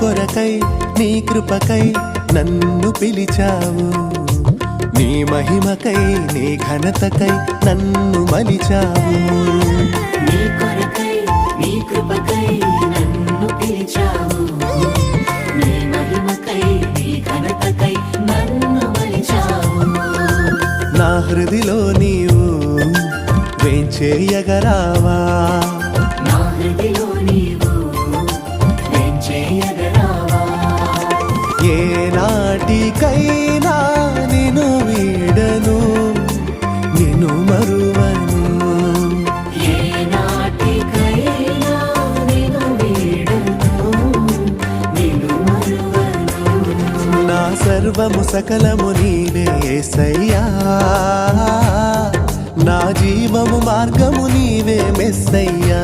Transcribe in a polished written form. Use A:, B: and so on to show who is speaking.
A: కొరకై నీ కృపకై నన్ను పిలిచావు, నీ మహిమకై నీ ఘనతకై నన్ను మలిచావు.
B: నీ కొరకై నీ కృపకై నన్ను పిలిచావు, నీ మహిమకై నీ ఘనతకై నన్ను మలిచావు.
A: నా హృదిలో నీవు వేంచేయగరావా,
B: నా హృదిలో నీవు వేంచేయగరావా.
A: ఏ నాటికైనా నిన్ను వీడను, నిన్ను మరువను.
B: ఏ నాటికైనా నిన్ను వీడను, నిన్ను మరువను.
A: నా సర్వము సకలము నీవే యేసయ్యా, నా జీవము మార్గము నీవే మెస్సయ్యా.